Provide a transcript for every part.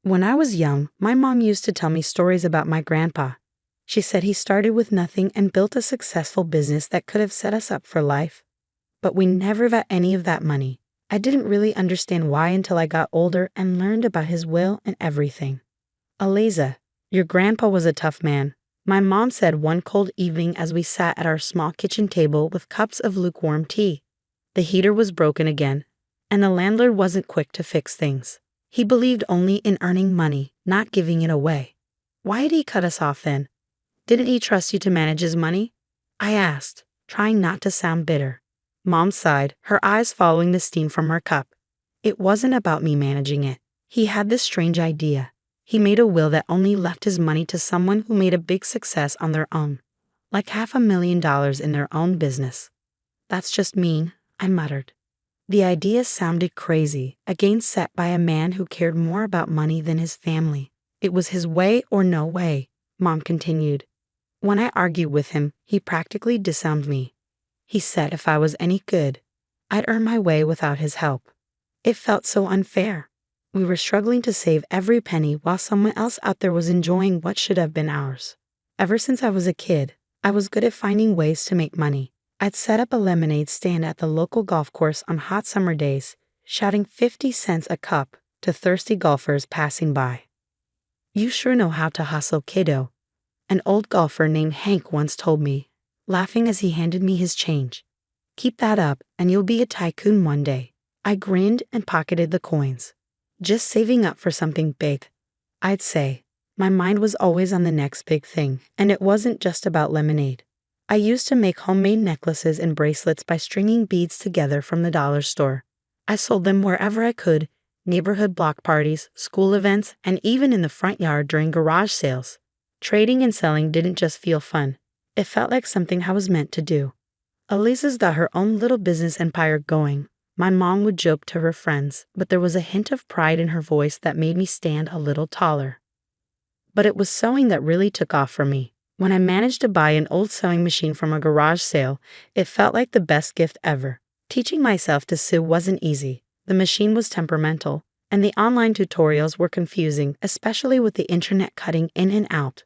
When I was young, my mom used to tell me stories about my grandpa. She said he started with nothing and built a successful business that could have set us up for life. But we never got any of that money. I didn't really understand why until I got older and learned about his will and everything. Eliza, your grandpa was a tough man, my mom said one cold evening as we sat at our small kitchen table with cups of lukewarm tea. The heater was broken again, and the landlord wasn't quick to fix things. He believed only in earning money, not giving it away. Why did he cut us off then? Didn't he trust you to manage his money? I asked, trying not to sound bitter. Mom sighed, her eyes following the steam from her cup. It wasn't about me managing it. He had this strange idea. He made a will that only left his money to someone who made a big success on their own, like $500,000 in their own business. That's just mean, I muttered. The idea sounded crazy, again set by a man who cared more about money than his family. It was his way or no way, Mom continued. When I argued with him, he practically disowned me. He said if I was any good, I'd earn my way without his help. It felt so unfair. We were struggling to save every penny while someone else out there was enjoying what should have been ours. Ever since I was a kid, I was good at finding ways to make money. I'd set up a lemonade stand at the local golf course on hot summer days, shouting 50 cents a cup to thirsty golfers passing by. You sure know how to hustle, kiddo, an old golfer named Hank once told me, laughing as he handed me his change. Keep that up and you'll be a tycoon one day. I grinned and pocketed the coins. Just saving up for something big, I'd say. My mind was always on the next big thing, and it wasn't just about lemonade. I used to make homemade necklaces and bracelets by stringing beads together from the dollar store. I sold them wherever I could, neighborhood block parties, school events, and even in the front yard during garage sales. Trading and selling didn't just feel fun. It felt like something I was meant to do. Elisa's got her own little business empire going, my mom would joke to her friends, but there was a hint of pride in her voice that made me stand a little taller. But it was sewing that really took off for me. When I managed to buy an old sewing machine from a garage sale, it felt like the best gift ever. Teaching myself to sew wasn't easy. The machine was temperamental, and the online tutorials were confusing, especially with the internet cutting in and out.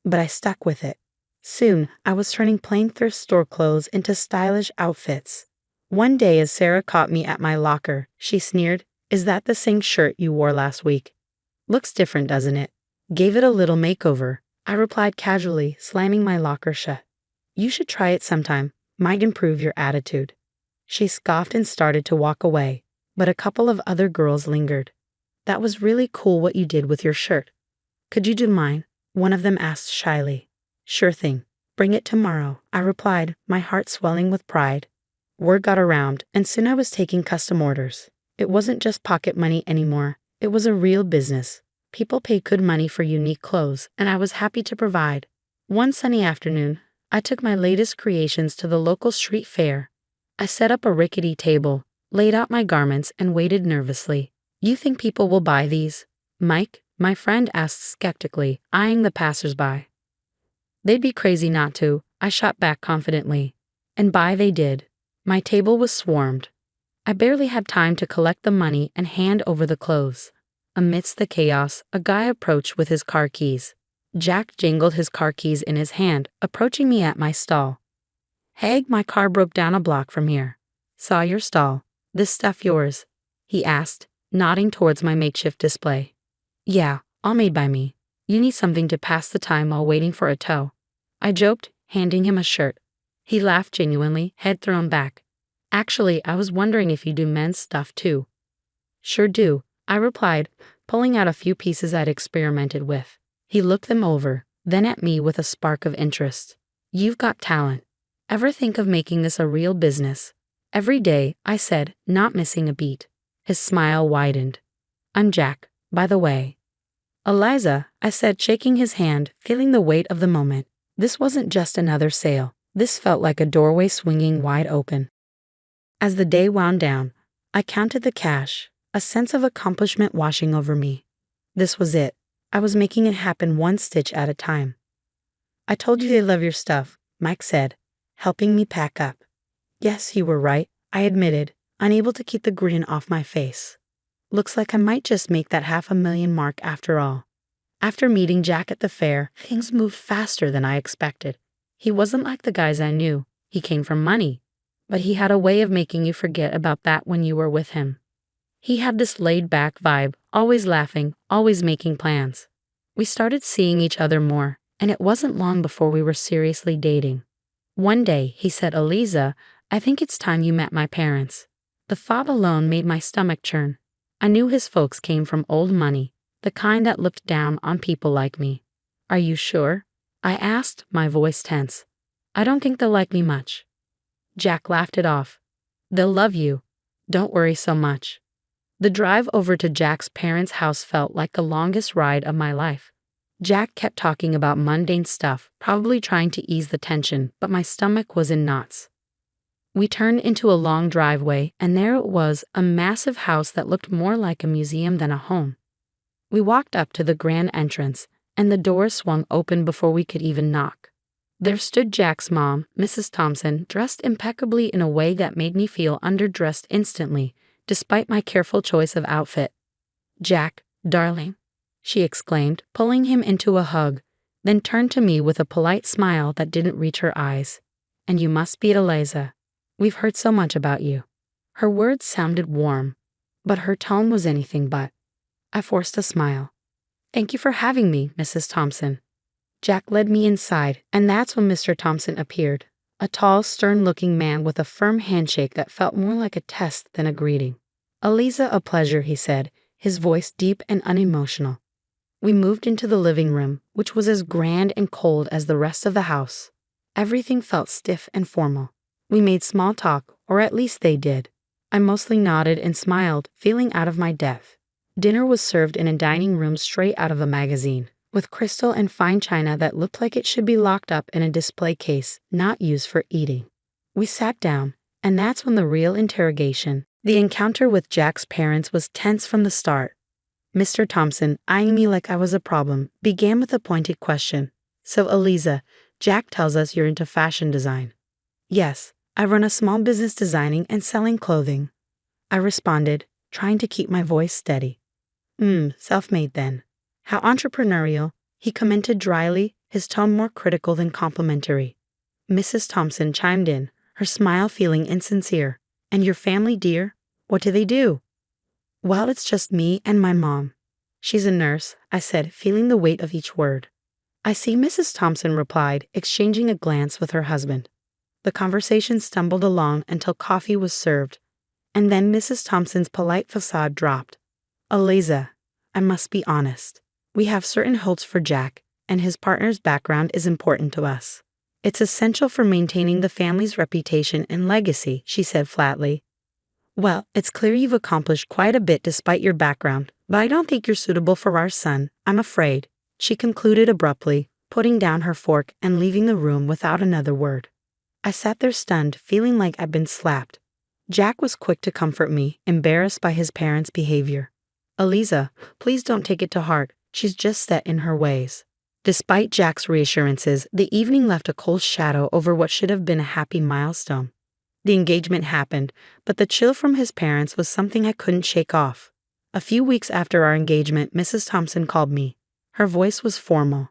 But I stuck with it. Soon, I was turning plain thrift store clothes into stylish outfits. One day as Sarah caught me at my locker, she sneered, "Is that the same shirt you wore last week? Looks different, doesn't it?" Gave it a little makeover, I replied casually, slamming my locker shut. You should try it sometime, might improve your attitude. She scoffed and started to walk away, but a couple of other girls lingered. That was really cool what you did with your shirt. Could you do mine? One of them asked shyly. Sure thing. Bring it tomorrow, I replied, my heart swelling with pride. Word got around, and soon I was taking custom orders. It wasn't just pocket money anymore. It was a real business. People paid good money for unique clothes, and I was happy to provide. One sunny afternoon, I took my latest creations to the local street fair. I set up a rickety table, laid out my garments, and waited nervously. You think people will buy these? Mike, my friend, asked skeptically, eyeing the passers-by. They'd be crazy not to, I shot back confidently. And buy they did. My table was swarmed. I barely had time to collect the money and hand over the clothes. Amidst the chaos, a guy approached with his car keys. Jack jingled his car keys in his hand, approaching me at my stall. Hey, my car broke down a block from here. Saw your stall. This stuff yours? He asked, nodding towards my makeshift display. Yeah, all made by me. You need something to pass the time while waiting for a tow. I joked, handing him a shirt. He laughed genuinely, head thrown back. Actually, I was wondering if you do men's stuff too. Sure do, I replied, pulling out a few pieces I'd experimented with. He looked them over, then at me with a spark of interest. You've got talent. Ever think of making this a real business? Every day, I said, not missing a beat. His smile widened. I'm Jack, by the way. Eliza, I said, shaking his hand, feeling the weight of the moment. This wasn't just another sale. This felt like a doorway swinging wide open. As the day wound down, I counted the cash, a sense of accomplishment washing over me. This was it. I was making it happen one stitch at a time. I told you they love your stuff, Mike said, helping me pack up. Yes, you were right, I admitted, unable to keep the grin off my face. Looks like I might just make that $500,000 mark after all. After meeting Jack at the fair, things moved faster than I expected. He wasn't like the guys I knew. He came from money. But he had a way of making you forget about that when you were with him. He had this laid-back vibe, always laughing, always making plans. We started seeing each other more, and it wasn't long before we were seriously dating. One day, he said, "Eliza, I think it's time you met my parents." The thought alone made my stomach churn. I knew his folks came from old money, the kind that looked down on people like me. "Are you sure?" I asked, my voice tense. "I don't think they'll like me much." Jack laughed it off. "They'll love you. Don't worry so much." The drive over to Jack's parents' house felt like the longest ride of my life. Jack kept talking about mundane stuff, probably trying to ease the tension, but my stomach was in knots. We turned into a long driveway, and there it was, a massive house that looked more like a museum than a home. We walked up to the grand entrance, and the door swung open before we could even knock. There stood Jack's mom, Mrs. Thompson, dressed impeccably in a way that made me feel underdressed instantly, despite my careful choice of outfit. "Jack, darling," she exclaimed, pulling him into a hug, then turned to me with a polite smile that didn't reach her eyes. "And you must be Eliza. We've heard so much about you." Her words sounded warm, but her tone was anything but. I forced a smile. "Thank you for having me, Mrs. Thompson." Jack led me inside, and that's when Mr. Thompson appeared, a tall, stern-looking man with a firm handshake that felt more like a test than a greeting. "Eliza, a pleasure," he said, his voice deep and unemotional. We moved into the living room, which was as grand and cold as the rest of the house. Everything felt stiff and formal. We made small talk, or at least they did. I mostly nodded and smiled, feeling out of my depth. Dinner was served in a dining room straight out of a magazine, with crystal and fine china that looked like it should be locked up in a display case, not used for eating. We sat down, and that's when the real interrogation, the encounter with Jack's parents, was tense from the start. Mr. Thompson, eyeing me like I was a problem, began with a pointed question. "So, Eliza, Jack tells us you're into fashion design." "Yes, I run a small business designing and selling clothing," I responded, trying to keep my voice steady. Self-made then." "How entrepreneurial," he commented dryly, his tone more critical than complimentary. Mrs. Thompson chimed in, her smile feeling insincere. "And your family, dear? What do they do?" "Well, it's just me and my mom. She's a nurse," I said, feeling the weight of each word. "I see," Mrs. Thompson replied, exchanging a glance with her husband. The conversation stumbled along until coffee was served, and then Mrs. Thompson's polite facade dropped. "Eliza, I must be honest. We have certain hopes for Jack, and his partner's background is important to us. It's essential for maintaining the family's reputation and legacy," she said flatly. "Well, it's clear you've accomplished quite a bit despite your background, but I don't think you're suitable for our son, I'm afraid," she concluded abruptly, putting down her fork and leaving the room without another word. I sat there stunned, feeling like I'd been slapped. Jack was quick to comfort me, embarrassed by his parents' behavior. "Eliza, please don't take it to heart. She's just set in her ways." Despite Jack's reassurances, the evening left a cold shadow over what should have been a happy milestone. The engagement happened, but the chill from his parents was something I couldn't shake off. A few weeks after our engagement, Mrs. Thompson called me. Her voice was formal.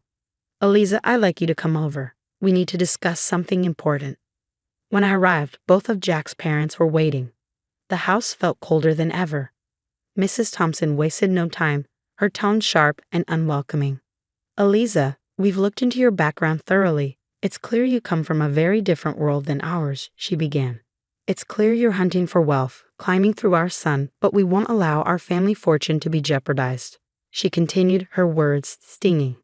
"Eliza, I'd like you to come over. We need to discuss something important." When I arrived, both of Jack's parents were waiting. The house felt colder than ever. Mrs. Thompson wasted no time, her tone sharp and unwelcoming. "Eliza, we've looked into your background thoroughly. It's clear you come from a very different world than ours," she began. "It's clear you're hunting for wealth, climbing through our son, but we won't allow our family fortune to be jeopardized," she continued, her words stinging.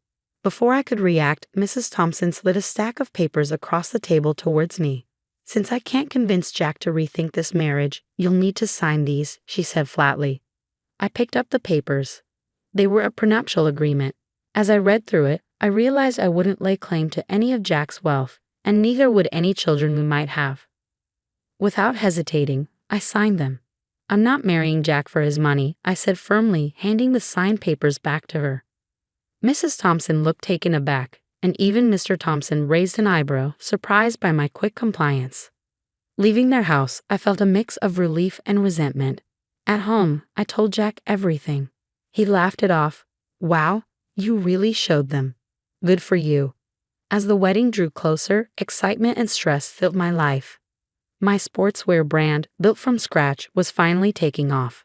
Before I could react, Mrs. Thompson slid a stack of papers across the table towards me. "Since I can't convince Jack to rethink this marriage, you'll need to sign these," she said flatly. I picked up the papers. They were a prenuptial agreement. As I read through it, I realized I wouldn't lay claim to any of Jack's wealth, and neither would any children we might have. Without hesitating, I signed them. "I'm not marrying Jack for his money," I said firmly, handing the signed papers back to her. Mrs. Thompson looked taken aback, and even Mr. Thompson raised an eyebrow, surprised by my quick compliance. Leaving their house, I felt a mix of relief and resentment. At home, I told Jack everything. He laughed it off. Wow, you really showed them. Good for you. As the wedding drew closer, excitement and stress filled my life. My sportswear brand, built from scratch, was finally taking off.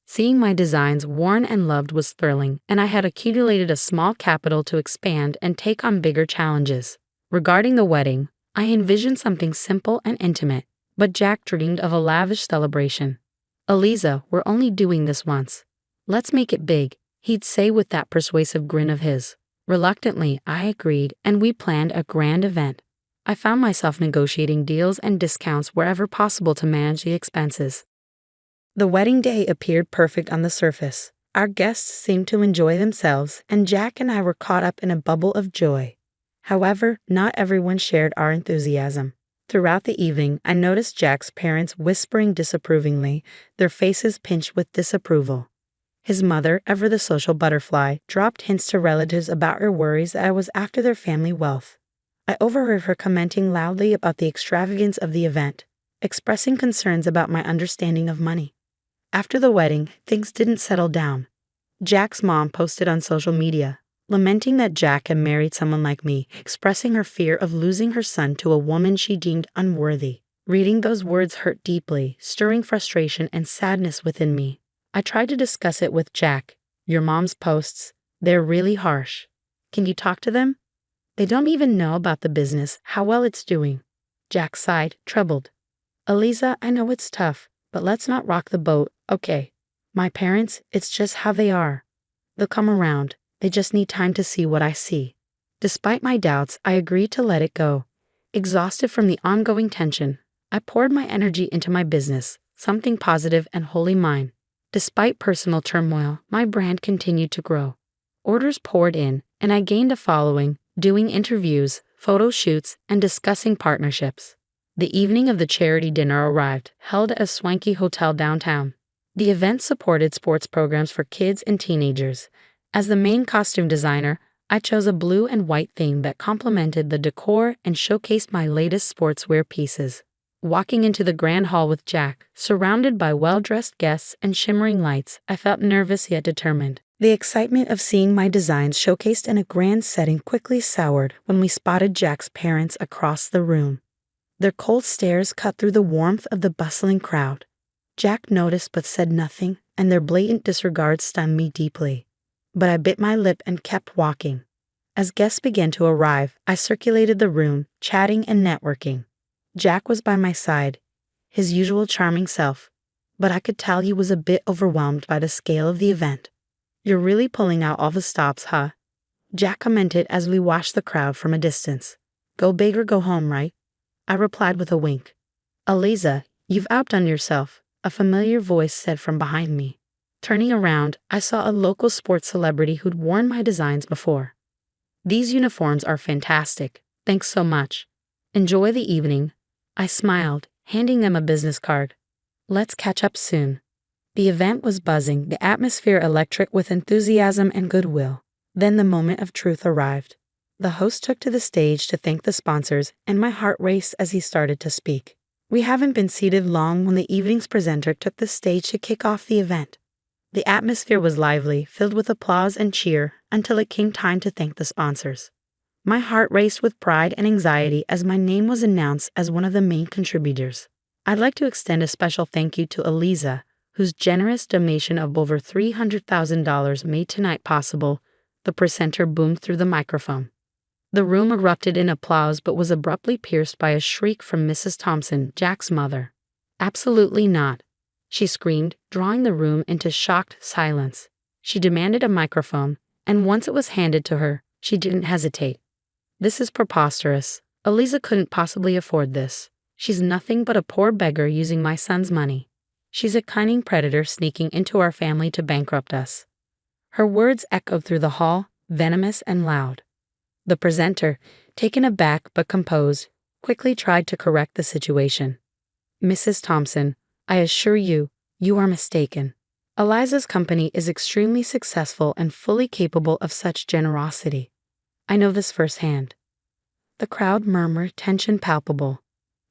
Seeing my designs worn and loved was thrilling, and I had accumulated a small capital to expand and take on bigger challenges. Regarding the wedding, I envisioned something simple and intimate, but Jack dreamed of a lavish celebration. Eliza, we're only doing this once. Let's make it big, he'd say with that persuasive grin of his. Reluctantly, I agreed, and we planned a grand event. I found myself negotiating deals and discounts wherever possible to manage the expenses. The wedding day appeared perfect on the surface. Our guests seemed to enjoy themselves, and Jack and I were caught up in a bubble of joy. However, not everyone shared our enthusiasm. Throughout the evening, I noticed Jack's parents whispering disapprovingly, their faces pinched with disapproval. His mother, ever the social butterfly, dropped hints to relatives about her worries that I was after their family wealth. I overheard her commenting loudly about the extravagance of the event, expressing concerns about my understanding of money. After the wedding, things didn't settle down. Jack's mom posted on social media, lamenting that Jack had married someone like me, expressing her fear of losing her son to a woman she deemed unworthy. Reading those words hurt deeply, stirring frustration and sadness within me. I tried to discuss it with Jack. Your mom's posts, they're really harsh. Can you talk to them? They don't even know about the business, how well it's doing. Jack sighed, troubled. Eliza, I know it's tough, but let's not rock the boat, okay? My parents, it's just how they are. They'll come around. They just need time to see what I see. Despite my doubts, I agreed to let it go. Exhausted from the ongoing tension, I poured my energy into my business, something positive and wholly mine. Despite personal turmoil, my brand continued to grow. Orders poured in, and I gained a following, doing interviews, photo shoots, and discussing partnerships. The evening of the charity dinner arrived, held at a swanky hotel downtown. The event supported sports programs for kids and teenagers. As the main costume designer, I chose a blue and white theme that complemented the decor and showcased my latest sportswear pieces. Walking into the grand hall with Jack, surrounded by well-dressed guests and shimmering lights, I felt nervous yet determined. The excitement of seeing my designs showcased in a grand setting quickly soured when we spotted Jack's parents across the room. Their cold stares cut through the warmth of the bustling crowd. Jack noticed but said nothing, and their blatant disregard stunned me deeply. But I bit my lip and kept walking. As guests began to arrive, I circulated the room, chatting and networking. Jack was by my side, his usual charming self, but I could tell he was a bit overwhelmed by the scale of the event. You're really pulling out all the stops, huh? Jack commented as we watched the crowd from a distance. Go big or go home, right? I replied with a wink. Eliza, you've outdone yourself, a familiar voice said from behind me. Turning around, I saw a local sports celebrity who'd worn my designs before. These uniforms are fantastic. Thanks so much. Enjoy the evening. I smiled, handing them a business card. Let's catch up soon. The event was buzzing, the atmosphere electric with enthusiasm and goodwill. Then the moment of truth arrived. The host took to the stage to thank the sponsors, and my heart raced as he started to speak. We haven't been seated long when the evening's presenter took the stage to kick off the event. The atmosphere was lively, filled with applause and cheer, until it came time to thank the sponsors. My heart raced with pride and anxiety as my name was announced as one of the main contributors. I'd like to extend a special thank you to Eliza, whose generous donation of over $300,000 made tonight possible. The presenter boomed through the microphone. The room erupted in applause but was abruptly pierced by a shriek from Mrs. Thompson, Jack's mother. Absolutely not, she screamed, drawing the room into shocked silence. She demanded a microphone, and once it was handed to her, she didn't hesitate. This is preposterous. Eliza couldn't possibly afford this. She's nothing but a poor beggar using my son's money. She's a cunning predator sneaking into our family to bankrupt us. Her words echoed through the hall, venomous and loud. The presenter, taken aback but composed, quickly tried to correct the situation. Mrs. Thompson, I assure you, you are mistaken. Eliza's company is extremely successful and fully capable of such generosity. I know this firsthand. The crowd murmured, tension palpable.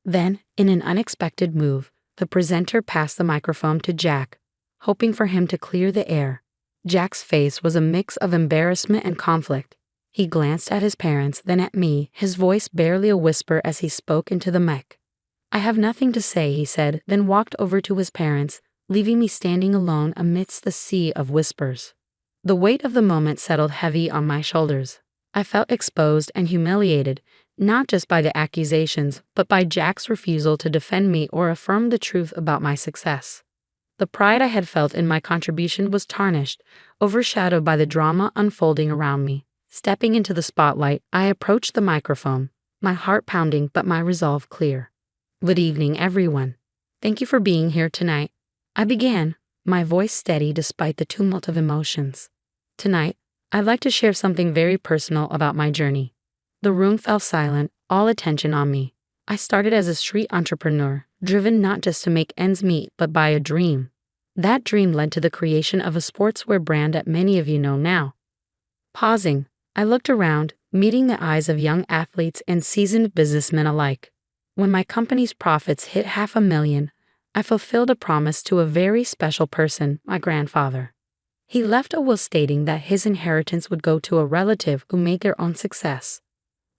Then, in an unexpected move, the presenter passed the microphone to Jack, hoping for him to clear the air. Jack's face was a mix of embarrassment and conflict. He glanced at his parents, then at me, his voice barely a whisper as he spoke into the mic. "I have nothing to say," he said, then walked over to his parents, leaving me standing alone amidst the sea of whispers. The weight of the moment settled heavy on my shoulders. I felt exposed and humiliated, not just by the accusations, but by Jack's refusal to defend me or affirm the truth about my success. The pride I had felt in my contribution was tarnished, overshadowed by the drama unfolding around me. Stepping into the spotlight, I approached the microphone, my heart pounding but my resolve clear. "Good evening, everyone. Thank you for being here tonight," I began, my voice steady despite the tumult of emotions. "Tonight, I'd like to share something very personal about my journey." The room fell silent, all attention on me. I started as a street entrepreneur, driven not just to make ends meet but by a dream. That dream led to the creation of a sportswear brand that many of you know now. Pausing, I looked around, meeting the eyes of young athletes and seasoned businessmen alike. When my company's profits hit $500,000, I fulfilled a promise to a very special person, my grandfather. He left a will stating that his inheritance would go to a relative who made their own success,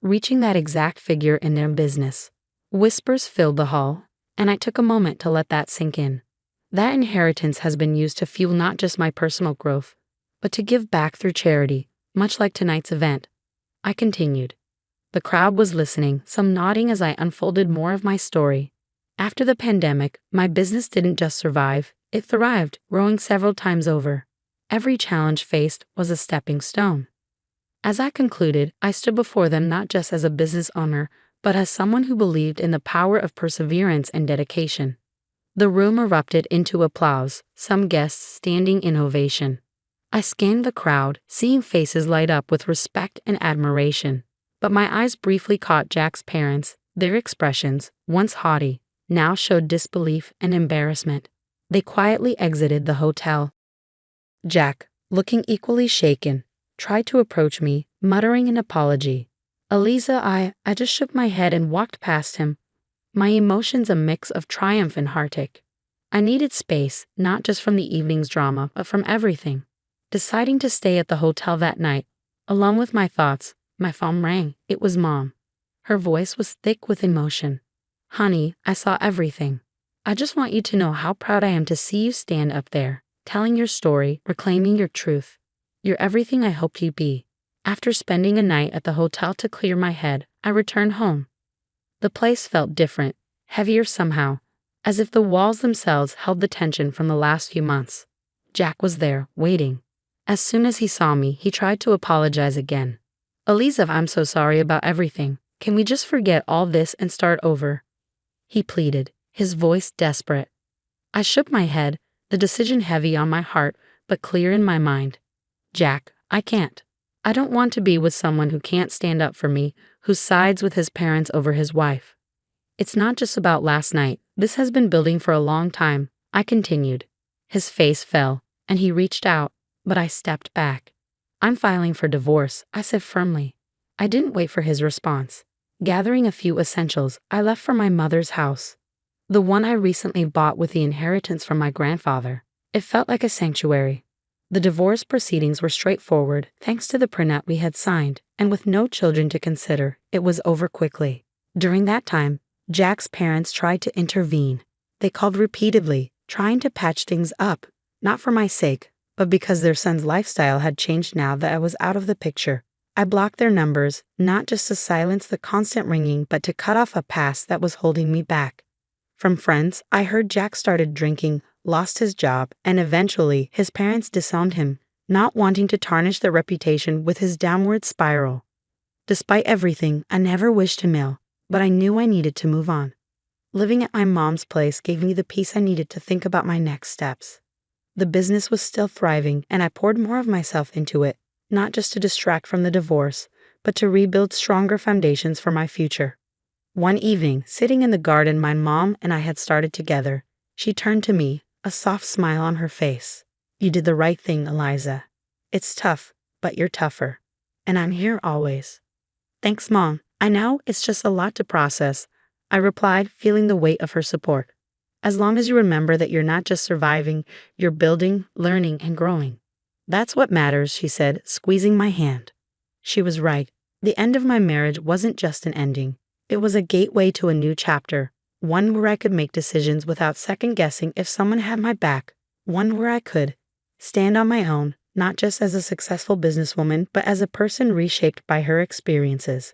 reaching that exact figure in their business. Whispers filled the hall, and I took a moment to let that sink in. That inheritance has been used to fuel not just my personal growth, but to give back through charity, much like tonight's event. I continued. The crowd was listening, some nodding as I unfolded more of my story. After the pandemic, my business didn't just survive, it thrived, growing several times over. Every challenge faced was a stepping stone. As I concluded, I stood before them not just as a business owner, but as someone who believed in the power of perseverance and dedication. The room erupted into applause, some guests standing in ovation. I scanned the crowd, seeing faces light up with respect and admiration. But my eyes briefly caught Jack's parents. Their expressions, once haughty, now showed disbelief and embarrassment. They quietly exited the hotel. Jack, looking equally shaken, tried to approach me, muttering an apology. "Eliza, I just shook my head and walked past him, my emotions a mix of triumph and heartache. I needed space, not just from the evening's drama, but from everything. Deciding to stay at the hotel that night, along with my thoughts, my phone rang. It was Mom. Her voice was thick with emotion. "Honey, I saw everything. I just want you to know how proud I am to see you stand up there, telling your story, reclaiming your truth. You're everything I hoped you'd be." After spending a night at the hotel to clear my head, I returned home. The place felt different, heavier somehow, as if the walls themselves held the tension from the last few months. Jack was there, waiting. As soon as he saw me, he tried to apologize again. "Eliza, I'm so sorry about everything. Can we just forget all this and start over?" he pleaded, his voice desperate. I shook my head, the decision heavy on my heart, but clear in my mind. "Jack, I can't. I don't want to be with someone who can't stand up for me, who sides with his parents over his wife. It's not just about last night. This has been building for a long time," I continued. His face fell, and he reached out, but I stepped back. "I'm filing for divorce," I said firmly. I didn't wait for his response. Gathering a few essentials, I left for my mother's house, the one I recently bought with the inheritance from my grandfather. It felt like a sanctuary. The divorce proceedings were straightforward, thanks to the prenup we had signed, and with no children to consider, it was over quickly. During that time, Jack's parents tried to intervene. They called repeatedly, trying to patch things up, not for my sake, but because their son's lifestyle had changed now that I was out of the picture. I blocked their numbers, not just to silence the constant ringing, but to cut off a past that was holding me back. From friends, I heard Jack started drinking, lost his job, and eventually his parents disowned him, not wanting to tarnish their reputation with his downward spiral. Despite everything, I never wished him ill, but I knew I needed to move on. Living at my mom's place gave me the peace I needed to think about my next steps. The business was still thriving, and I poured more of myself into it, not just to distract from the divorce, but to rebuild stronger foundations for my future. One evening, sitting in the garden my mom and I had started together, she turned to me, a soft smile on her face. "You did the right thing, Eliza. It's tough, but you're tougher. And I'm here always." "Thanks, Mom. I know it's just a lot to process," I replied, feeling the weight of her support. As long as you remember that you're not just surviving, you're building, learning, and growing. That's what matters, she said, squeezing my hand. She was right. The end of my marriage wasn't just an ending. It was a gateway to a new chapter, one where I could make decisions without second guessing if someone had my back, one where I could stand on my own, not just as a successful businesswoman, but as a person reshaped by her experiences.